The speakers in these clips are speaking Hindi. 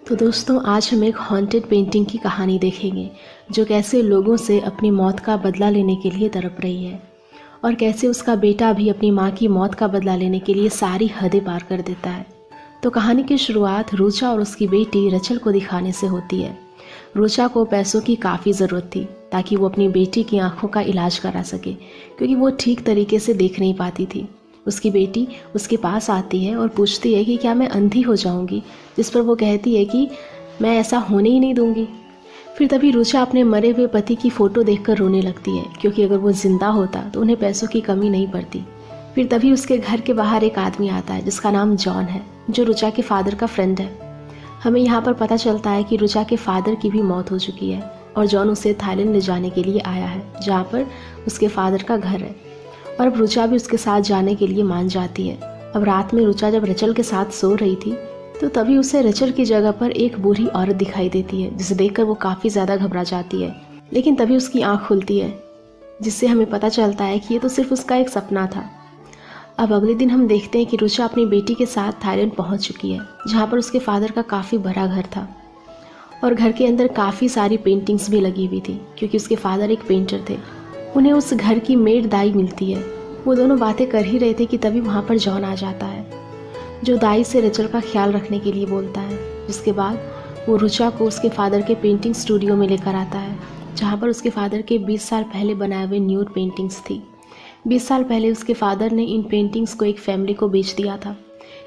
तो दोस्तों आज हम एक हॉन्टेड पेंटिंग की कहानी देखेंगे जो कैसे लोगों से अपनी मौत का बदला लेने के लिए तड़प रही है और कैसे उसका बेटा भी अपनी माँ की मौत का बदला लेने के लिए सारी हदें पार कर देता है। तो कहानी की शुरुआत रुचा और उसकी बेटी रचल को दिखाने से होती है। रुचा को पैसों की काफ़ी ज़रूरत थी ताकि वो अपनी बेटी की आंखों का इलाज करा सके, क्योंकि वो ठीक तरीके से देख नहीं पाती थी। उसकी बेटी उसके पास आती है और पूछती है कि क्या मैं अंधी हो जाऊंगी, जिस पर वो कहती है कि मैं ऐसा होने ही नहीं दूंगी। फिर तभी रुचा अपने मरे हुए पति की फ़ोटो देखकर रोने लगती है, क्योंकि अगर वो ज़िंदा होता तो उन्हें पैसों की कमी नहीं पड़ती। फिर तभी उसके घर के बाहर एक आदमी आता है जिसका नाम जॉन है, जो रुचा के फादर का फ्रेंड है। हमें यहाँ पर पता चलता है कि रुचा के फादर की भी मौत हो चुकी है और जॉन उसे थाईलैंड ले जाने के लिए आया है, जहाँ पर उसके फादर का घर है। और अब रुचा भी उसके साथ जाने के लिए मान जाती है। अब रात में रुचा जब रचल के साथ सो रही थी तो तभी उसे रचल की जगह पर एक बूढ़ी औरत दिखाई देती है, जिसे देखकर वो काफ़ी ज़्यादा घबरा जाती है। लेकिन तभी उसकी आंख खुलती है, जिससे हमें पता चलता है कि ये तो सिर्फ उसका एक सपना था। अब अगले दिन हम देखते हैं कि रुचा अपनी बेटी के साथ थाईलैंड पहुंच चुकी है, जहां पर उसके फादर का काफ़ी बड़ा घर था और घर के अंदर काफ़ी सारी पेंटिंग्स भी लगी हुई थी, क्योंकि उसके फादर एक पेंटर थे। उन्हें उस घर की मेड दाई मिलती है। वो दोनों बातें कर ही रहे थे कि तभी वहाँ पर जॉन आ जाता है, जो दाई से रचल का ख्याल रखने के लिए बोलता है। जिसके बाद वो रुचा को उसके फादर के पेंटिंग स्टूडियो में लेकर आता है, जहाँ पर उसके फादर के 20 साल पहले बनाए हुए न्यूड पेंटिंग्स थी। 20 साल पहले उसके फादर ने इन पेंटिंग्स को एक फैमिली को बेच दिया था,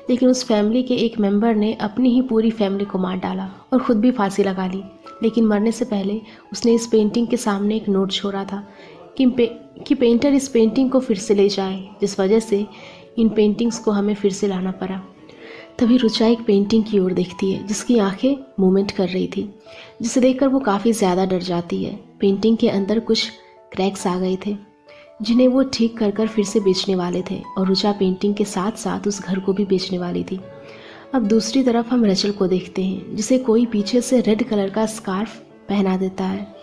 लेकिन उस फैमिली के एक मेंबर ने अपनी ही पूरी फैमिली को मार डाला और ख़ुद भी फांसी लगा ली। लेकिन मरने से पहले उसने इस पेंटिंग के सामने एक नोट छोड़ा था कि पेंटर इस पेंटिंग को फिर से ले जाए, जिस वजह से इन पेंटिंग्स को हमें फिर से लाना पड़ा। तभी रुचा एक पेंटिंग की ओर देखती है जिसकी आंखें मूवमेंट कर रही थी, जिसे देखकर वो काफ़ी ज़्यादा डर जाती है। पेंटिंग के अंदर कुछ क्रैक्स आ गए थे जिन्हें वो ठीक कर कर फिर से बेचने वाले थे, और रुचा पेंटिंग के साथ साथ उस घर को भी बेचने वाली थी। अब दूसरी तरफ हम रचल को देखते हैं, जिसे कोई पीछे से रेड कलर का स्कार्फ पहना देता है।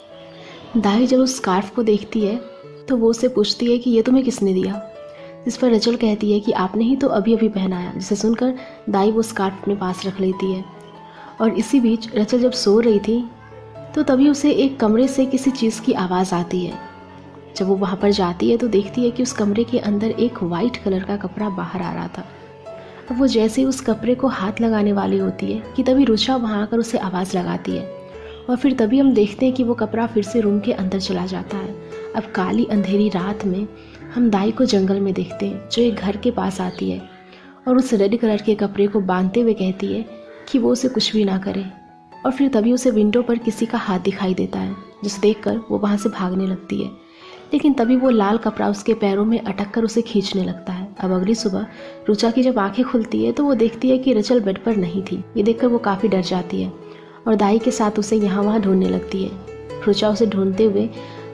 दाई जब उस स्कार्फ को देखती है तो वो उससे पूछती है कि ये तुम्हें किसने दिया, जिस पर रचल कहती है कि आपने ही तो अभी अभी पहनाया। जिसे सुनकर दाई वो स्कार्फ अपने पास रख लेती है। और इसी बीच रचल जब सो रही थी तो तभी उसे एक कमरे से किसी चीज़ की आवाज़ आती है। जब वो वहाँ पर जाती है तो देखती है कि उस कमरे के अंदर एक वाइट कलर का कपड़ा बाहर आ रहा था। अब वो जैसे ही उस कपड़े को हाथ लगाने वाली होती है कि तभी रुचा वहाँ आकर उसे आवाज़ लगाती है, और फिर तभी हम देखते हैं कि वो कपड़ा फिर से रूम के अंदर चला जाता है। अब काली अंधेरी रात में हम दाई को जंगल में देखते हैं, जो एक घर के पास आती है और उस रेड कलर के कपड़े को बांधते हुए कहती है कि वो उसे कुछ भी ना करे। और फिर तभी उसे विंडो पर किसी का हाथ दिखाई देता है, जिसे देखकर वो वहाँ से भागने लगती है। लेकिन तभी वो लाल कपड़ा उसके पैरों में अटक कर उसे खींचने लगता है। अब अगली सुबह रुचा की जब आंखें खुलती है तो वो देखती है कि रचल बेड पर नहीं थी। ये देखकर वो काफ़ी डर जाती है और दाई के साथ उसे यहाँ वहाँ ढूंढने लगती है। रुचा उसे ढूंढते हुए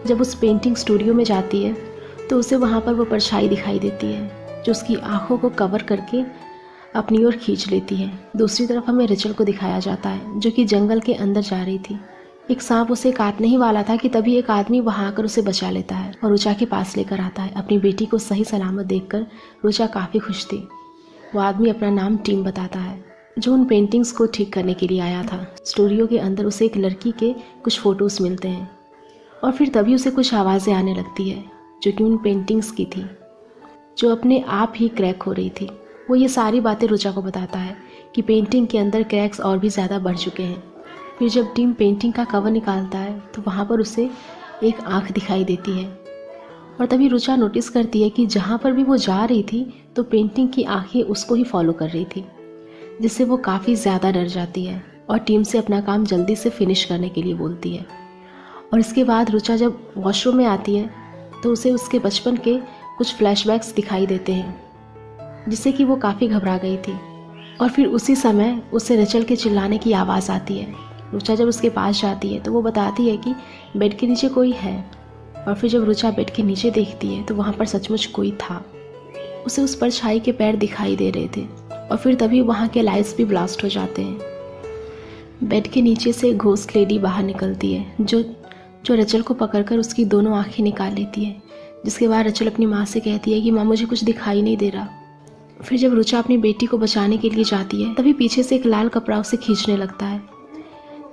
जब उस पेंटिंग स्टूडियो में जाती है तो उसे वहाँ पर वो परछाई दिखाई देती है, जो उसकी आंखों को कवर करके अपनी ओर खींच लेती है। दूसरी तरफ हमें रचल को दिखाया जाता है, जो कि जंगल के अंदर जा रही थी। एक सांप उसे काटने ही वाला था कि तभी एक आदमी वहाँ आकर उसे बचा लेता है और रुचा के पास लेकर आता है। अपनी बेटी को सही सलामत देखकर रुचा काफ़ी खुश थी। वो आदमी अपना नाम टीम बताता है, जो उन पेंटिंग्स को ठीक करने के लिए आया था। स्टूडियो के अंदर उसे एक लड़की के कुछ फ़ोटोज़ मिलते हैं और फिर तभी उसे कुछ आवाज़ें आने लगती है, जो कि उन पेंटिंग्स की थी, जो अपने आप ही क्रैक हो रही थी। वो ये सारी बातें रुचा को बताता है कि पेंटिंग के अंदर क्रैक्स और भी ज़्यादा बढ़ चुके हैं। फिर जब टीम पेंटिंग का कवर निकालता है तो वहाँ पर उसे एक आँख दिखाई देती है, और तभी रुचा नोटिस करती है कि जहाँ पर भी वो जा रही थी तो पेंटिंग की आँखें उसको ही फॉलो कर रही थी, जिससे वो काफ़ी ज़्यादा डर जाती है और टीम से अपना काम जल्दी से फिनिश करने के लिए बोलती है। और इसके बाद रुचा जब वॉशरूम में आती है तो उसे उसके बचपन के कुछ फ्लैशबैक्स दिखाई देते हैं, जिससे कि वो काफ़ी घबरा गई थी। और फिर उसी समय उसे रचल के चिल्लाने की आवाज़ आती है। रुचा जब उसके पास जाती है तो वो बताती है कि बेड के नीचे कोई है, और फिर जब रुचा बेड के नीचे देखती है तो वहाँ पर सचमुच कोई था। उसे उस परछाई के पैर दिखाई दे रहे थे, और फिर तभी वहाँ के लाइट्स भी ब्लास्ट हो जाते हैं। बेड के नीचे से एक घोस्ट लेडी बाहर निकलती है, जो रचल को पकड़कर उसकी दोनों आंखें निकाल लेती है। जिसके बाद रचल अपनी माँ से कहती है कि माँ मुझे कुछ दिखाई नहीं दे रहा। फिर जब रुचा अपनी बेटी को बचाने के लिए जाती है तभी पीछे से एक लाल कपड़ा उसे खींचने लगता है,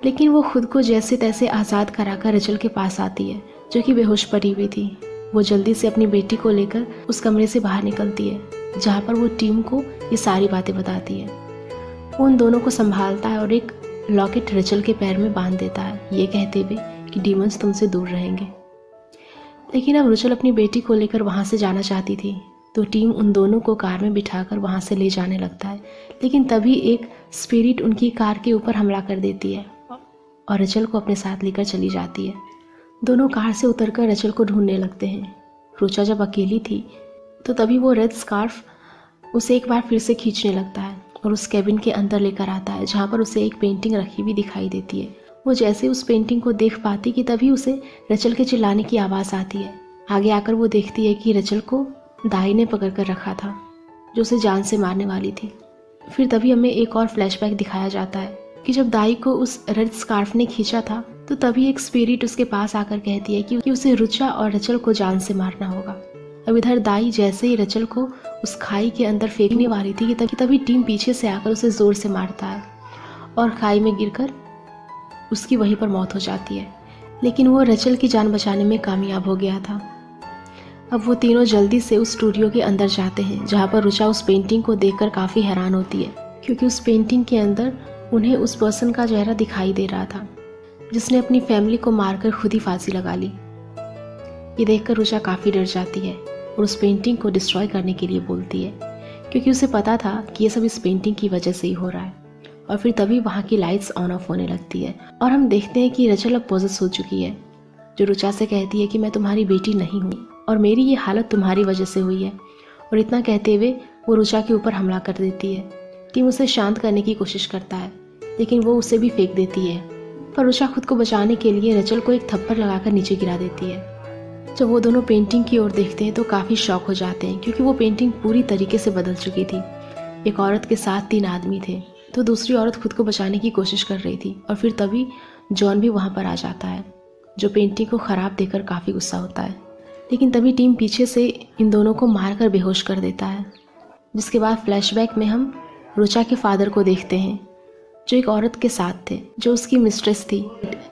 लेकिन वो खुद को जैसे तैसे आज़ाद कराकर रचल के पास आती है, जो कि बेहोश पड़ी हुई थी। वो जल्दी से अपनी बेटी को लेकर उस कमरे से बाहर निकलती है, जहाँ पर वो टीम को ये सारी बातें बताती है। वो उन दोनों को संभालता है और एक लॉकेट रचल के पैर में बांध देता है, ये कहते हुए कि डीमंस तुमसे दूर रहेंगे। लेकिन अब रचल अपनी बेटी को लेकर वहाँ से जाना चाहती थी, तो टीम उन दोनों को कार में बिठाकर वहाँ से ले जाने लगता है। लेकिन तभी एक स्पिरिट उनकी कार के ऊपर हमला कर देती है और रचल को अपने साथ लेकर चली जाती है। दोनों कार से उतरकर रचल को ढूंढने लगते हैं। रुचा जब अकेली थी तो तभी वो रेड स्कार्फ उसे एक बार फिर से खींचने लगता है और उस कैबिन के अंदर लेकर आता है, जहाँ पर उसे एक पेंटिंग रखी हुई दिखाई देती है। वो जैसे उस पेंटिंग को देख पाती कि तभी उसे रचल के चिल्लाने की आवाज़ आती है। आगे आकर वो देखती है कि रचल को दाई ने पकड़ कर रखा था, जो उसे जान से मारने वाली थी। फिर तभी हमें एक और फ्लैशबैक दिखाया जाता है कि जब दाई को उस रेड स्कार्फ ने खींचा था तो तभी एक स्पिरिट उसके पास आकर कहती है कि उसे रुचा और रचल को जान से मारना होगा। अब इधर दाई जैसे ही रचल को उस खाई के अंदर फेंकने वाली थी कि तभी टीम पीछे से आकर उसे जोर से मारता है और खाई में गिरकर उसकी वहीं पर मौत हो जाती है। लेकिन वो रचल की जान बचाने में कामयाब हो गया था। अब वो तीनों जल्दी से उस स्टूडियो के अंदर जाते हैं, जहाँ पर रुचा उस पेंटिंग को देखकर काफ़ी हैरान होती है, क्योंकि उस पेंटिंग के अंदर उन्हें उस पर्सन का चेहरा दिखाई दे रहा था जिसने अपनी फैमिली को मारकर खुद ही फांसी लगा ली। ये देखकर रुचा काफ़ी डर जाती है और उस पेंटिंग को डिस्ट्रॉय करने के लिए बोलती है, क्योंकि उसे पता था कि ये सब इस पेंटिंग की वजह से ही हो रहा है। और फिर तभी वहाँ की लाइट्स ऑन ऑफ होने लगती है और हम देखते हैं कि रचल अब पॉजेस हो चुकी है, जो रुचा से कहती है कि मैं तुम्हारी बेटी नहीं हूँ और मेरी ये हालत तुम्हारी वजह से हुई है। और इतना कहते हुए वो रुचा के ऊपर हमला कर देती है। टीम उसे शांत करने की कोशिश करता है, लेकिन वो उसे भी फेंक देती है। पर रुचा खुद को बचाने के लिए रचल को एक थप्पड़ लगाकर नीचे गिरा देती है। जब वो दोनों पेंटिंग की ओर देखते हैं तो काफ़ी शॉक हो जाते हैं, क्योंकि वो पेंटिंग पूरी तरीके से बदल चुकी थी। एक औरत के साथ 3 आदमी थे, तो दूसरी औरत खुद को बचाने की कोशिश कर रही थी। और फिर तभी जॉन भी वहाँ पर आ जाता है, जो पेंटिंग को ख़राब देखकर काफ़ी गुस्सा होता है। लेकिन तभी टीम पीछे से इन दोनों को मारकर बेहोश कर देता है। जिसके बाद फ्लैशबैक में हम रुचा के फादर को देखते हैं, जो एक औरत के साथ थे, जो उसकी मिस्ट्रेस थी,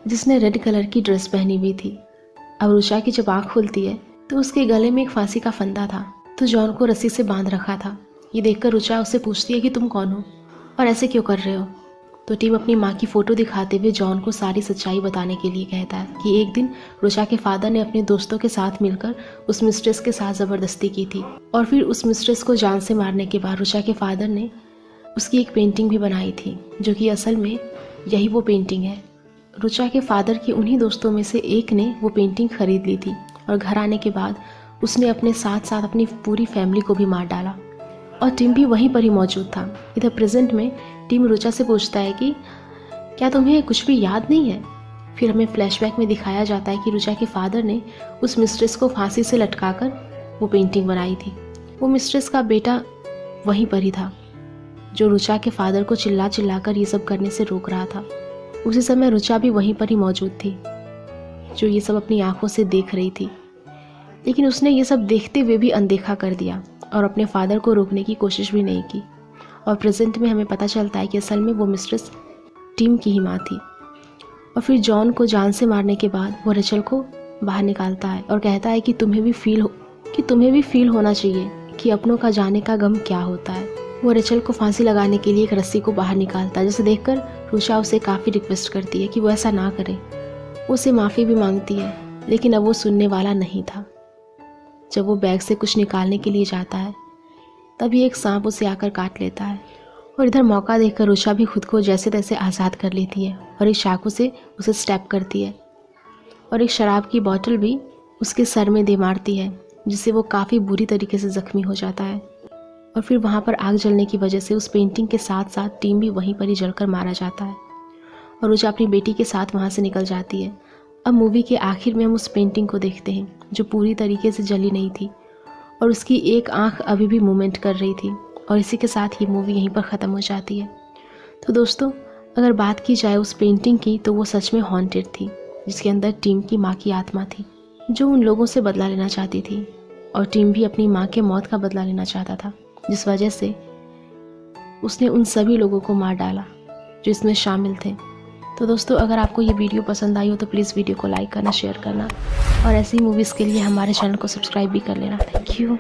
जिसने रेड कलर की ड्रेस पहनी हुई थी। अब रुचा की जब आँख खुलती है तो उसके गले में एक फांसी का फंदा था, तो जॉन को रस्सी से बांध रखा था। ये देखकर रुचा उससे पूछती है कि तुम कौन हो और ऐसे क्यों कर रहे हो। तो टीम अपनी माँ की फ़ोटो दिखाते हुए जॉन को सारी सच्चाई बताने के लिए कहता है कि एक दिन रुचा के फादर ने अपने दोस्तों के साथ मिलकर उस मिस्ट्रेस के साथ ज़बरदस्ती की थी, और फिर उस मिस्ट्रेस को जान से मारने के बाद रुचा के फादर ने उसकी एक पेंटिंग भी बनाई थी, जो कि असल में यही वो पेंटिंग है। रुचा के फादर के उन्हीं दोस्तों में से एक ने वो पेंटिंग खरीद ली थी और घर आने के बाद उसने अपने साथ साथ अपनी पूरी फैमिली को भी मार डाला, और टिम भी वहीं पर ही मौजूद था। इधर प्रेजेंट में टिम रुचा से पूछता है कि क्या तुम्हें कुछ भी याद नहीं है। फिर हमें फ्लैशबैक में दिखाया जाता है कि रुचा के फादर ने उस मिस्ट्रेस को फांसी से लटकाकर वो पेंटिंग बनाई थी। वो मिस्ट्रेस का बेटा वहीं पर ही था, जो रुचा के फादर को चिल्ला चिल्लाकर ये सब करने से रोक रहा था। उसी समय रुचा भी वहीं पर ही मौजूद थी, जो ये सब अपनी आंखों से देख रही थी। लेकिन उसने ये सब देखते हुए भी अनदेखा कर दिया और अपने फादर को रोकने की कोशिश भी नहीं की। और प्रेजेंट में हमें पता चलता है कि असल में वो मिस्ट्रेस टीम की ही माँ थी। और फिर जॉन को जान से मारने के बाद वो रचल को बाहर निकालता है और कहता है कि तुम्हें भी फील होना चाहिए कि अपनों का जाने का गम क्या होता है। वो रचल को फांसी लगाने के लिए एक रस्सी को बाहर निकालता है, जिसे देखकर रुचा उसे काफ़ी रिक्वेस्ट करती है कि वो ऐसा ना करे। उसे माफ़ी भी मांगती है, लेकिन अब वो सुनने वाला नहीं था। जब वो बैग से कुछ निकालने के लिए जाता है, तभी एक सांप उसे आकर काट लेता है। और इधर मौका देखकर रुचा भी खुद को जैसे तैसे आज़ाद कर लेती है और एक चाकू से उसे स्टैप करती है और एक शराब की बोतल भी उसके सर में दे मारती है, जिससे वो काफ़ी बुरी तरीके से ज़ख्मी हो जाता है। और फिर वहाँ पर आग जलने की वजह से उस पेंटिंग के साथ साथ टीम भी वहीं पर ही जलकर मारा जाता है और रुचा अपनी बेटी के साथ वहाँ से निकल जाती है। अब मूवी के आखिर में हम उस पेंटिंग को देखते हैं, जो पूरी तरीके से जली नहीं थी और उसकी एक आंख अभी भी मूवमेंट कर रही थी। और इसी के साथ ये मूवी यहीं पर ख़त्म हो जाती है। तो दोस्तों, अगर बात की जाए उस पेंटिंग की, तो वो सच में हॉन्टेड थी, जिसके अंदर टीम की माँ की आत्मा थी, जो उन लोगों से बदला लेना चाहती थी। और टीम भी अपनी माँ के मौत का बदला लेना चाहता था, जिस वजह से उसने उन सभी लोगों को मार डाला जो इसमें शामिल थे। तो दोस्तों अगर आपको ये वीडियो पसंद आई हो तो प्लीज़ वीडियो को लाइक करना, शेयर करना और ऐसी मूवीज़ के लिए हमारे चैनल को सब्सक्राइब भी कर लेना। Thank you.